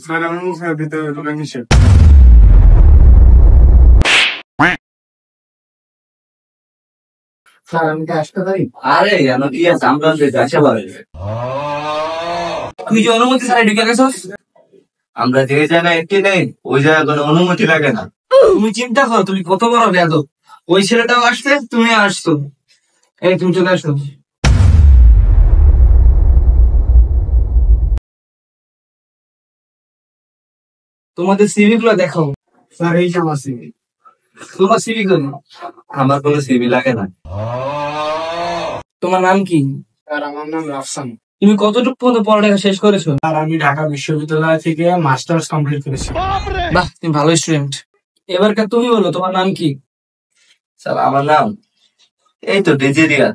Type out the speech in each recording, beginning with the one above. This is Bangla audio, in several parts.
স্যার আমার মুখের ভিতরে ঢোকা নিষেধ। স্যার আমি কি আসতে পারি? আরে জানো কি আছে আমরা যাইতে পারি। তুই যে অনুমতি ছাড়াই ঢুকে গেছস। আমরা যে জায়গায় একটি নেই ওই জায়গায় কোনো অনুমতি লাগে না। তুমি চিন্তা করো তুমি কত বড় বেয়াদব। ওই ছেলেটাও আসছে তুমি আসছো। এই তুমি চলে আসো। তোমাদের সিভি গুলো দেখো। স্যার এই যে আমার CV। তোমার সিভি কোন? আমার কোনো সিভি লাগে না। তোমার নাম কি? স্যার আমার নাম রাফসান। তুমি কতটুকু পর্যন্ত পড়ালেখা শেষ করেছো? স্যার আমি ঢাকা বিশ্ববিদ্যালয় থেকে মাস্টার্স কমপ্লিট করেছি। বাহ তুমি ভালো স্টুডেন্ট। এবারকার তুমি বলো তোমার নাম কি? স্যার আমার নাম এই তো ডিজেরিয়া।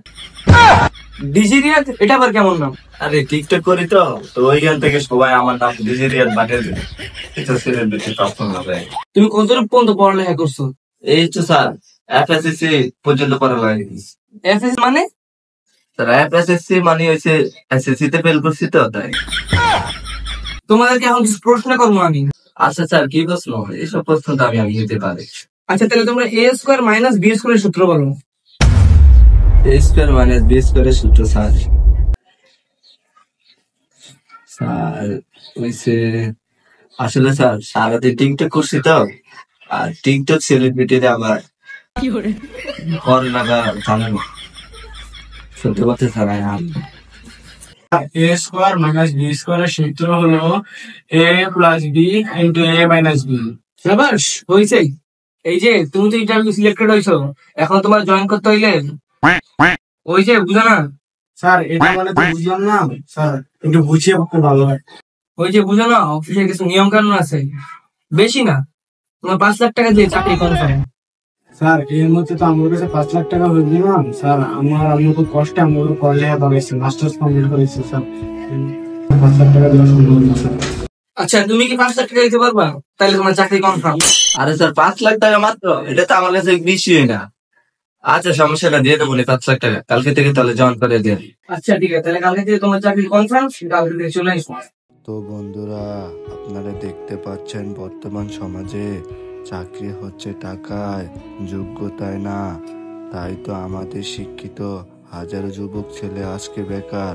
ডিজেরিয়া এটা আবার কেমন নাম? আরে টিকটক করি তো ওইখান থেকে সবাই আমার নাম ডিজেরিয়া বানিয়ে দেবে। এটা ছেলের বেশি পছন্দ হবে। তুমি কতটুকু পর্যন্ত পড়ালেখা করছো? এই তো স্যার এফএসএসসি পর্যন্ত পড়ালেখা করেছি। এফএসসি মানে? স্যার এফএসএসসি মানে হচ্ছে এসএসসি তে ফেল করছি তো তাই। তোমাদেরকে এখন কিছু প্রশ্ন করবো আমি। আচ্ছা স্যার কি প্রশ্ন? এইসব প্রশ্ন তো আমি নিতে পারি। আচ্ছা তাহলে তোমরা এ স্কোয়ার মাইনাস বি স্কোয়ারের সূত্র বলো। এ স্কোয়ার মাইনাস বি স্কোয়ারের সূত্র স্যার স্যার হইছে আসলে স্যার সারাদিন টিকটক করছি তো আর টিকটক সেলিব্রিটিতে আমার পড়ালেখা জানে না। সত্যি কথা স্যার এ স্কোয়ার মাইনাস বি স্কোয়ারের সূত্র হলো এ প্লাস বি ইন্টু এ মাইনাস বি। সাবাস হইছে। এই যে তুমি তো ইন্টারভিউ সিলেক্টেড হইছো এখন তোমার জয়েন করতে হইলে ওই যে বুঝো না? স্যার এটা মানে তো বুঝলাম না স্যার, একটু বুঝিয়ে বলতে ভালো হয়। ওই যে বুঝো না অফিসে কিছু নিয়ম কানুন আছে, বেশি না তোমার 5 লাখ টাকা দিয়ে চাকরি কনফার্ম। স্যার এর মধ্যে তো আমার কাছে 5 লাখ টাকা হয়ে দিলাম স্যার। আমি খুব কষ্টে আমার পড়ালেখা বানাইছি, মাস্টার্স কমপ্লিট করেছি স্যার। 5 লাখ টাকা দেওয়া সম্ভব না স্যার। আচ্ছা তুমি কি 5 লাখ টাকা দিতে পারবা? তাহলে তোমার চাকরি কনফার্ম। আরে স্যার 5 লাখ টাকা মাত্র, এটা তো আমার কাছে বেশিই না। আচ্ছা সমস্যাটা দিয়ে দেবো 5 লাখ টাকা কালকে থেকে তাহলে জয়েন করে দিয়ে। আচ্ছা ঠিক আছে তাহলে কালকে থেকে তোমার চাকরি কনফার্ম, কালকে থেকে চলে আসবো। তো বন্ধুরা আপনারা দেখতে পাচ্ছেন বর্তমান সমাজে চাকরি হচ্ছে টাকায়, যোগ্যতায় না। তাই তো আমাদের শিক্ষিত হাজারো যুবক ছেলে আজকে বেকার।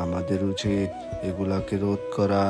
আমাদের উচিত এগুলাকে রোধ করা।